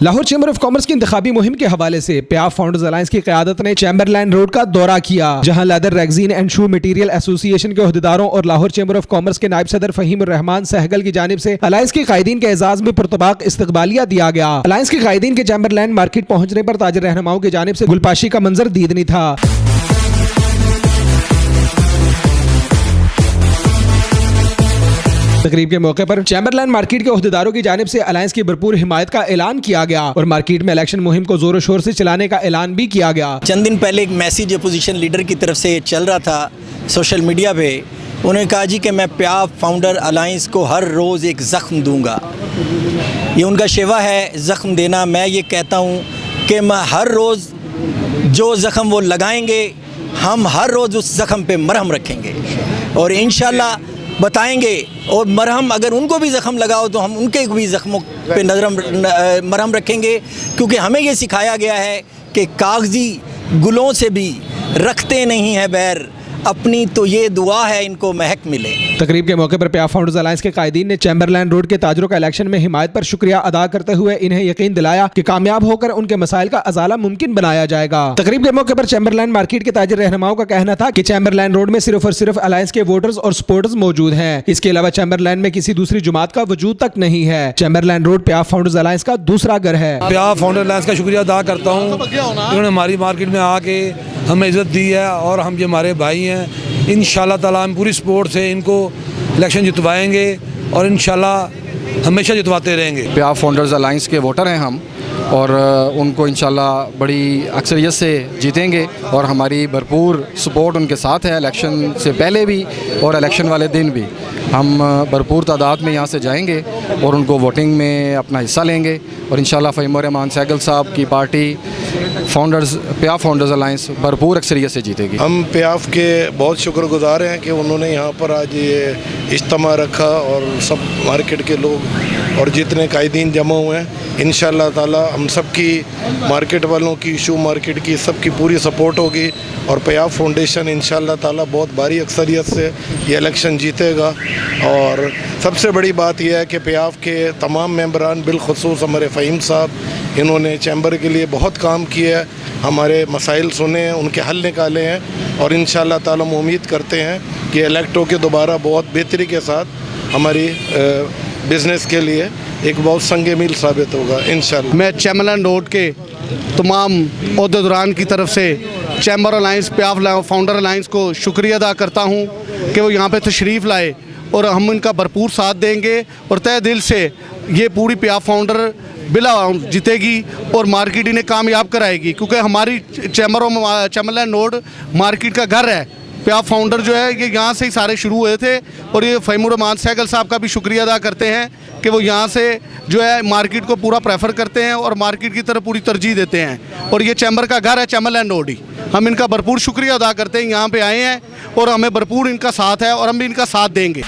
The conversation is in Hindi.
लाहौर चैम्बर ऑफ कॉमर्स की इंतखाबी मुहिम के हवाले से प्याफ फाउंडर्स अलायंस की क़यादत ने चैम्बरलैंड रोड का दौरा किया, जहां leather rexine and shoe material association के अहदेदारों और लाहौर चैम्बर ऑफ कॉमर्स के नायब सदर फहीम रहमान सहगल की जानिब से अलायंस के कायदीन के एजाज में पुरतबाक इस्तकबालिया दिया गया। अलायंस के कायदीन के चैम्बरलैंड मार्केट पहुंचने पर ताजर रहनुमाओं की जानिब से गुलपाशी का मंजर दीदनी था। तकरीब के मौके पर चैम्बरलैंड मार्केट के अहदेदारों की जानिब से अलायंस की भरपूर हिमायत का ऐलान किया गया और मार्केट में इलेक्शन मुहिम को जोर शोर से चलाने का ऐलान भी किया गया। चंद दिन पहले एक मैसेज अपोजिशन लीडर की तरफ से चल रहा था सोशल मीडिया पे, उन्होंने कहा जी कि मैं प्याफ फाउंडर अलायंस को हर रोज़ एक ज़ख्म दूंगा। ये उनका शेवा है, ज़ख्म देना। मैं ये कहता हूँ कि मैं हर रोज़ जो ज़ख्म वो लगाएंगे, हम हर रोज़ उस ज़ख्म पे मरहम रखेंगे और इंशाल्लाह बताएंगे। और मरहम अगर उनको भी ज़ख्म लगाओ तो हम उनके भी ज़ख्मों पे मरहम रखेंगे, क्योंकि हमें ये सिखाया गया है कि कागज़ी गुलों से भी रखते नहीं हैं बैर, अपनी तो ये दुआ है इनको महक मिले। तकरीब के मौके पर प्याफ फाउंडर्स अलायंस के कायदीन ने चैम्बरलैंड रोड के ताजरों का इलेक्शन में हिमायत पर शुक्रिया अदा करते हुए इन्हें यकीन दिलाया कि कामयाब होकर उनके मसाइल का अजाला मुमकिन बनाया जाएगा। तकरीब के मौके पर चैम्बरलैंड मार्केट के ताजर रहनुमाओं का कहना था कि चैम्बरलैंड रोड में सिर्फ और सिर्फ अलायंस के वोटर्स और सपोर्टर्स मौजूद हैं। इसके अलावा चैम्बरलैंड में किसी दूसरी जमात का वजूद तक नहीं है। चैम्बरलैंड रोड प्याफ फाउंडर्स अलायंस का दूसरा घर है। प्याफ फाउंडर अलायंस का शुक्रिया अदा करता हूँ, इन्होंने हमारी मार्केट में आके हमें इज़्ज़त दी है और हम ये हमारे भाई हैं। इंशाल्लाह ताला हम पूरी सपोर्ट से इनको इलेक्शन जितवाएंगे और इंशाल्लाह हमेशा जितवाते रहेंगे। प्याफ फाउंडर्स अलायंस के वोटर हैं हम और उनको इंशाल्लाह बड़ी अक्सरियत से जीतेंगे और हमारी भरपूर सपोर्ट उनके साथ है, इलेक्शन से पहले भी और इलेक्शन वाले दिन भी। हम भरपूर तादाद में यहाँ से जाएंगे और उनको वोटिंग में अपना हिस्सा लेंगे और इंशाल्लाह फहीम रहमान सहगल साहब की पार्टी प्याफ फाउंडर्स अलायंस भरपूर अक्सरियत से जीतेगी। हम प्याफ के बहुत शुक्रगुजार हैं कि उन्होंने यहाँ पर आज ये इज्तिमा रखा और सब मार्केट के लोग और जितने कायदीन जमा हुए हैं, इंशाल्लाह ताला हम सबकी मार्केट वालों की, शू मार्केट की, सबकी पूरी सपोर्ट होगी और प्याफ फाउंडेशन इंशाल्लाह ताला बहुत भारी अक्सरियत से ये इलेक्शन जीतेगा। और सबसे बड़ी बात यह है कि प्याफ के तमाम मेंबरान, बिलखुसूस हमारे फ़हीम साहब, इन्होंने चैम्बर के लिए बहुत काम किया है, हमारे मसाइल सुने हैं, उनके हल निकाले हैं और इंशाल्लाह ताला हम उम्मीद करते हैं कि इलेक्ट होकर दोबारा बहुत बेहतरी के साथ हमारी बिज़नेस के लिए एक बहुत संगे मील साबित होगा इंशाल्लाह। मैं चैम्बरलैंड रोड के तमाम अहदेदारान की तरफ से चैम्बर अलायंस, प्याफ फाउंडर अलायंस को शुक्रिया अदा करता हूँ कि वो यहाँ पे तशरीफ़ लाए और हम इनका भरपूर साथ देंगे और तहे दिल से ये पूरी प्याफ फाउंडर बिला जीतेगी और मार्केट इन्हें कामयाब कराएगी, क्योंकि हमारी चैम्बरलैंड रोड मार्केट का घर है। प्याफ फाउंडर जो है ये यहाँ से ही सारे शुरू हुए थे और ये फहीम रहमान सहगल साहब का भी शुक्रिया अदा करते हैं कि वो यहाँ से जो है मार्केट को पूरा प्रेफर करते हैं और मार्केट की तरफ पूरी तरजीह देते हैं और ये चैम्बर का घर है चैम्बरलैंड रोड ही। हम इनका भरपूर शुक्रिया अदा करते हैं, यहाँ पे आए हैं और हमें भरपूर इनका साथ है और हम भी इनका साथ देंगे।